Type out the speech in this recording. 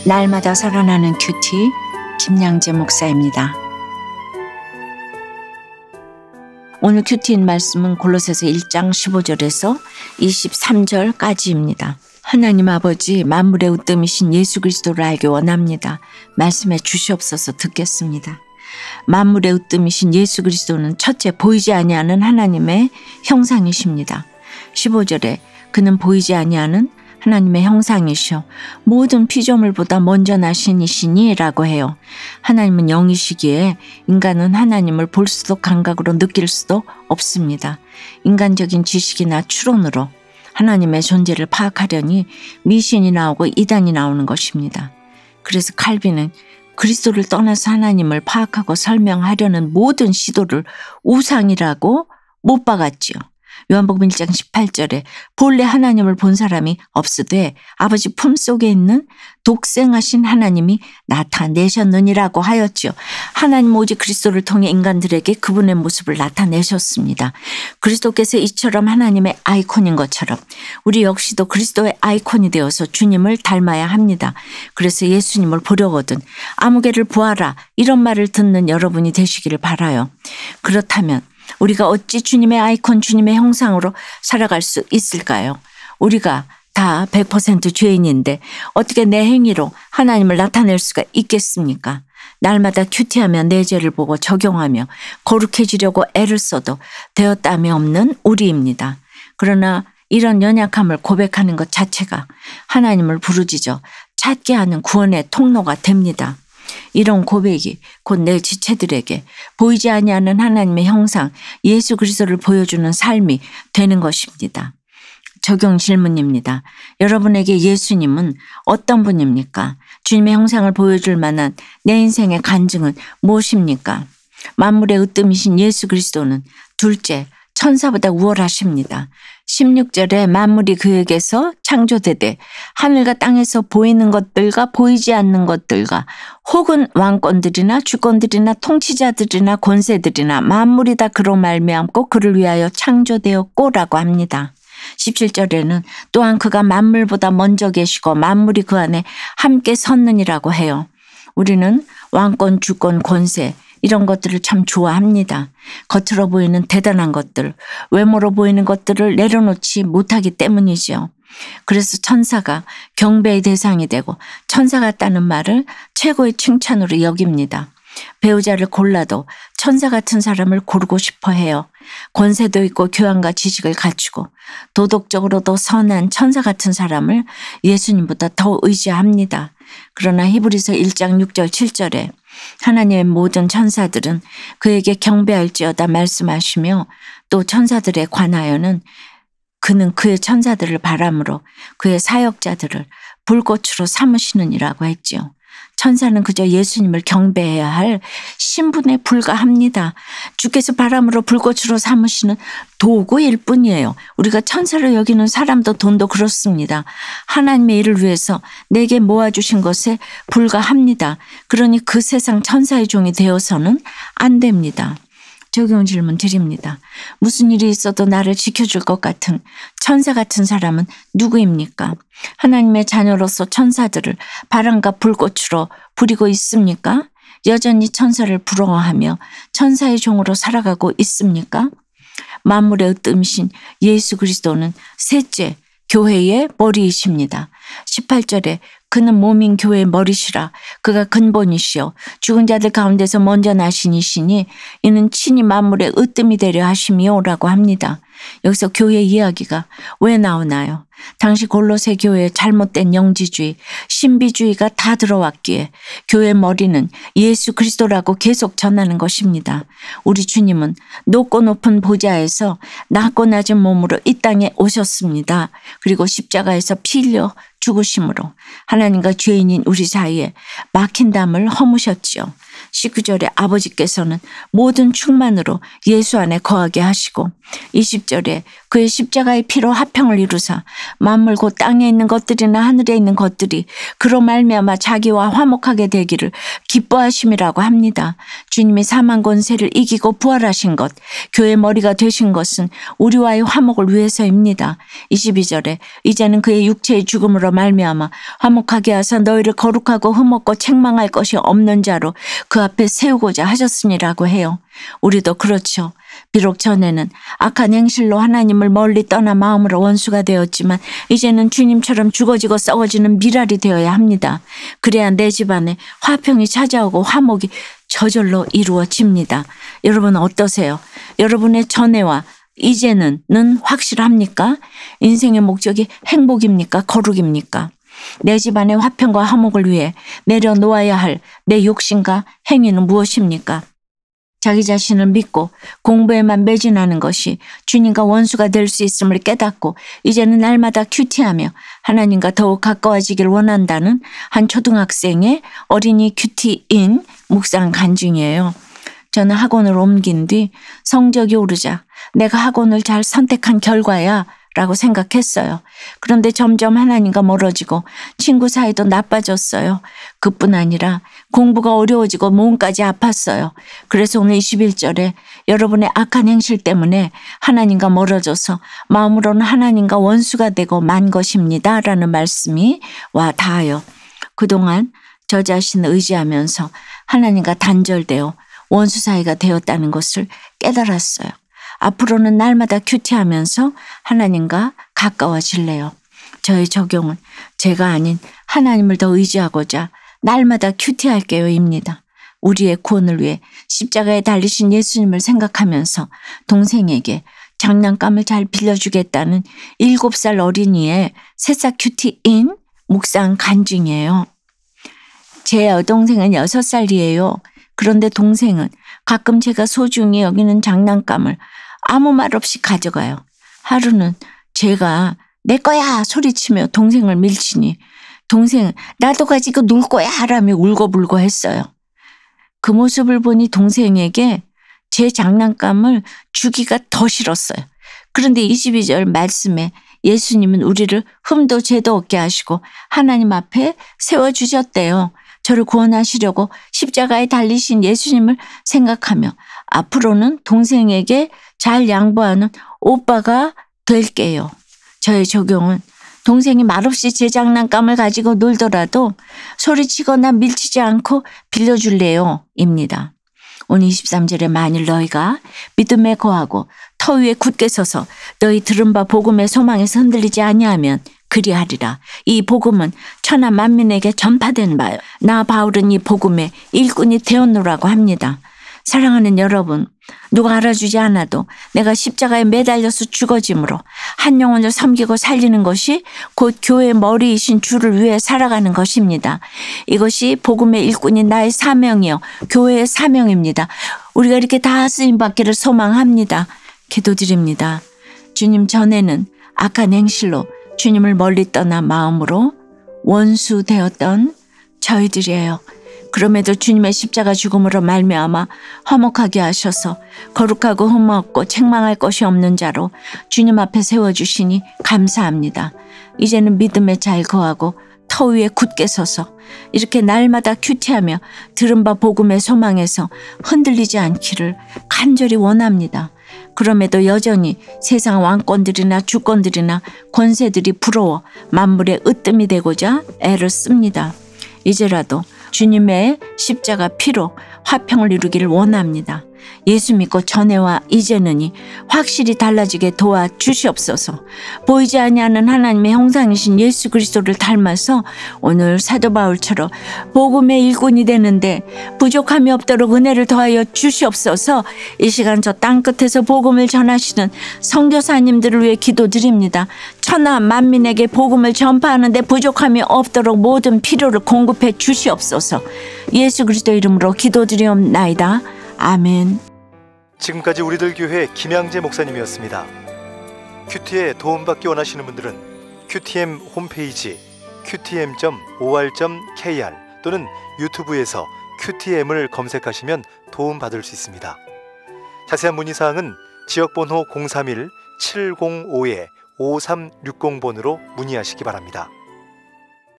날마다 살아나는 큐티 김양재 목사입니다. 오늘 큐티인 말씀은 골로새서 1장 15절에서 23절까지입니다. 하나님 아버지 만물의 으뜸이신 예수 그리스도를 알기 원합니다. 말씀해 주시옵소서. 듣겠습니다. 만물의 으뜸이신 예수 그리스도는 첫째 보이지 아니하는 하나님의 형상이십니다. 15절에 그는 보이지 아니하는 하나님의 형상이시오 모든 피조물보다 먼저 나신 이시니 라고 해요. 하나님은 영이시기에 인간은 하나님을 볼 수도 감각으로 느낄 수도 없습니다. 인간적인 지식이나 추론으로 하나님의 존재를 파악하려니 미신이 나오고 이단이 나오는 것입니다. 그래서 칼빈은 그리스도를 떠나서 하나님을 파악하고 설명하려는 모든 시도를 우상이라고 못 박았지요. 요한복음 1장 18절에 본래 하나님을 본 사람이 없으되 아버지 품속에 있는 독생하신 하나님이 나타내셨느니라고 하였지요. 하나님 오직 그리스도를 통해 인간들에게 그분의 모습을 나타내셨습니다. 그리스도께서 이처럼 하나님의 아이콘인 것처럼 우리 역시도 그리스도의 아이콘이 되어서 주님을 닮아야 합니다. 그래서 예수님을 보려거든 아무개를 보아라 이런 말을 듣는 여러분이 되시기를 바라요. 그렇다면 우리가 어찌 주님의 아이콘, 주님의 형상으로 살아갈 수 있을까요? 우리가 다 100% 죄인인데 어떻게 내 행위로 하나님을 나타낼 수가 있겠습니까? 날마다 큐티하며 내 죄를 보고 적용하며 거룩해지려고 애를 써도 되었다함이 없는 우리입니다. 그러나 이런 연약함을 고백하는 것 자체가 하나님을 부르짖어 찾게 하는 구원의 통로가 됩니다. 이런 고백이 곧 내 지체들에게 보이지 아니하는 하나님의 형상 예수 그리스도를 보여주는 삶이 되는 것입니다. 적용 질문입니다. 여러분에게 예수님은 어떤 분입니까? 주님의 형상을 보여줄 만한 내 인생의 간증은 무엇입니까? 만물의 으뜸이신 예수 그리스도는 둘째, 천사보다 우월하십니다. 16절에 만물이 그에게서 창조되되 하늘과 땅에서 보이는 것들과 보이지 않는 것들과 혹은 왕권들이나 주권들이나 통치자들이나 권세들이나 만물이 다 그로 말미암고 그를 위하여 창조되었고라고 합니다. 17절에는 또한 그가 만물보다 먼저 계시고 만물이 그 안에 함께 섰느니라고 해요. 우리는 왕권, 주권, 권세 이런 것들을 참 좋아합니다. 겉으로 보이는 대단한 것들, 외모로 보이는 것들을 내려놓지 못하기 때문이죠. 그래서 천사가 경배의 대상이 되고 천사 같다는 말을 최고의 칭찬으로 여깁니다. 배우자를 골라도 천사 같은 사람을 고르고 싶어 해요. 권세도 있고 교양과 지식을 갖추고 도덕적으로도 선한 천사 같은 사람을 예수님보다 더 의지합니다. 그러나 히브리서 1장 6절 7절에 하나님의 모든 천사들은 그에게 경배할지어다 말씀하시며 또 천사들에 관하여는 그는 그의 천사들을 바람으로 그의 사역자들을 불꽃으로 삼으시느니라고 했지요. 천사는 그저 예수님을 경배해야 할 신분에 불과합니다. 주께서 바람으로 불꽃으로 삼으시는 도구일 뿐이에요. 우리가 천사를 여기는 사람도 돈도 그렇습니다. 하나님의 일을 위해서 내게 모아주신 것에 불과합니다. 그러니 그 세상 천사의 종이 되어서는 안 됩니다. 적용 질문 드립니다. 무슨 일이 있어도 나를 지켜줄 것 같은 천사 같은 사람은 누구입니까? 하나님의 자녀로서 천사들을 바람과 불꽃으로 부리고 있습니까? 여전히 천사를 부러워하며 천사의 종으로 살아가고 있습니까? 만물의 으뜸이신 예수 그리스도는 셋째, 교회의 머리이십니다. 18절에 그는 몸인 교회의 머리시라 그가 근본이시여 죽은 자들 가운데서 먼저 나신 이시니 이는 친히 만물의 으뜸이 되려 하심이오라고 합니다. 여기서 교회 이야기가 왜 나오나요? 당시 골로새 교회의 잘못된 영지주의, 신비주의가 다 들어왔기에 교회 머리는 예수 그리스도라고 계속 전하는 것입니다. 우리 주님은 높고 높은 보좌에서 낮고 낮은 몸으로 이 땅에 오셨습니다. 그리고 십자가에서 피 흘려 죽으심으로 하나님과 죄인인 우리 사이에 막힌 담을 허무셨지요. 19절에 아버지께서는 모든 충만으로 예수 안에 거하게 하시고 20절에 그의 십자가의 피로 화평을 이루사 만물 곧 땅에 있는 것들이나 하늘에 있는 것들이 그로 말미암아 자기와 화목하게 되기를 기뻐하심이라고 합니다. 주님이 사망 권세를 이기고 부활하신 것, 교회의 머리가 되신 것은 우리와의 화목을 위해서입니다. 22절에 이제는 그의 육체의 죽음으로 말미암아 화목하게 하사 너희를 거룩하고 흠없고 책망할 것이 없는 자로 그 앞에 세우고자 하셨으니라고 해요. 우리도 그렇죠. 비록 전에는 악한 행실로 하나님을 멀리 떠나 마음으로 원수가 되었지만 이제는 주님처럼 죽어지고 썩어지는 미랄이 되어야 합니다. 그래야 내 집안에 화평이 찾아오고 화목이 저절로 이루어집니다. 여러분 어떠세요? 여러분의 전에와 이제는 확실합니까? 인생의 목적이 행복입니까? 거룩입니까? 내 집안의 화평과 화목을 위해 내려놓아야 할 내 욕심과 행위는 무엇입니까? 자기 자신을 믿고 공부에만 매진하는 것이 주님과 원수가 될 수 있음을 깨닫고 이제는 날마다 큐티하며 하나님과 더욱 가까워지길 원한다는 한 초등학생의 어린이 큐티인 묵상 간증이에요. 저는 학원을 옮긴 뒤 성적이 오르자 내가 학원을 잘 선택한 결과야 라고 생각했어요. 그런데 점점 하나님과 멀어지고 친구 사이도 나빠졌어요. 그뿐 아니라 공부가 어려워지고 몸까지 아팠어요. 그래서 오늘 21절에 여러분의 악한 행실 때문에 하나님과 멀어져서 마음으로는 하나님과 원수가 되고 만 것입니다 라는 말씀이 와 닿아요. 그동안 저 자신을 의지하면서 하나님과 단절되어 원수 사이가 되었다는 것을 깨달았어요. 앞으로는 날마다 큐티하면서 하나님과 가까워질래요. 저의 적용은 제가 아닌 하나님을 더 의지하고자 날마다 큐티할게요입니다. 우리의 구원을 위해 십자가에 달리신 예수님을 생각하면서 동생에게 장난감을 잘 빌려주겠다는 7살 어린이의 새싹 큐티인 묵상 간증이에요. 제 여동생은 6살이에요. 그런데 동생은 가끔 제가 소중히 여기는 장난감을 아무 말 없이 가져가요. 하루는 제가 내 거야 소리치며 동생을 밀치니 동생은 나도 가지고 놀 거야 라며 울고불고 했어요. 그 모습을 보니 동생에게 제 장난감을 주기가 더 싫었어요. 그런데 22절 말씀에 예수님은 우리를 흠도 죄도 없게 하시고 하나님 앞에 세워주셨대요. 저를 구원하시려고 십자가에 달리신 예수님을 생각하며 앞으로는 동생에게 잘 양보하는 오빠가 될게요. 저의 적용은 동생이 말없이 제 장난감을 가지고 놀더라도 소리치거나 밀치지 않고 빌려줄래요 입니다. 오늘 23절에 만일 너희가 믿음에 거하고 터 위에 굳게 서서 너희 들은 바 복음의 소망에서 흔들리지 아니하면 그리하리라. 이 복음은 천하 만민에게 전파된 바요. 나 바울은 이 복음의 일꾼이 되었노라고 합니다. 사랑하는 여러분, 누가 알아주지 않아도 내가 십자가에 매달려서 죽어짐으로 한 영혼을 섬기고 살리는 것이 곧 교회의 머리이신 주를 위해 살아가는 것입니다. 이것이 복음의 일꾼인 나의 사명이요 교회의 사명입니다. 우리가 이렇게 다 쓰임받기를 소망합니다. 기도드립니다. 주님 전에는 악한 행실로 주님을 멀리 떠나 마음으로 원수 되었던 저희들이에요. 그럼에도 주님의 십자가 죽음으로 말미암아 화목하게 하셔서 거룩하고 흠없고 책망할 것이 없는 자로 주님 앞에 세워주시니 감사합니다. 이제는 믿음에 잘 거하고 터 위에 굳게 서서 이렇게 날마다 큐티하며 들은 바 복음의 소망에서 흔들리지 않기를 간절히 원합니다. 그럼에도 여전히 세상 왕권들이나 주권들이나 권세들이 부러워 만물의 으뜸이 되고자 애를 씁니다. 이제라도 주님의 십자가 피로 화평을 이루기를 원합니다. 예수 믿고 전에와 이제는이 확실히 달라지게 도와주시옵소서. 보이지 아니하는 하나님의 형상이신 예수 그리스도를 닮아서 오늘 사도 바울처럼 복음의 일꾼이 되는데 부족함이 없도록 은혜를 더하여 주시옵소서. 이 시간 저 땅끝에서 복음을 전하시는 선교사님들을 위해 기도드립니다. 천하 만민에게 복음을 전파하는 데 부족함이 없도록 모든 필요를 공급해 주시옵소서. 예수 그리스도 이름으로 기도드리옵나이다. 아멘. 지금까지 우리들 교회 김양재 목사님이었습니다. 큐티에 도움받기 원하시는 분들은 QTM 홈페이지 qtm.or.kr 또는 유튜브에서 QTM을 검색하시면 도움받을 수 있습니다. 자세한 문의사항은 지역번호 705-5360번으로 문의하시기 바랍니다.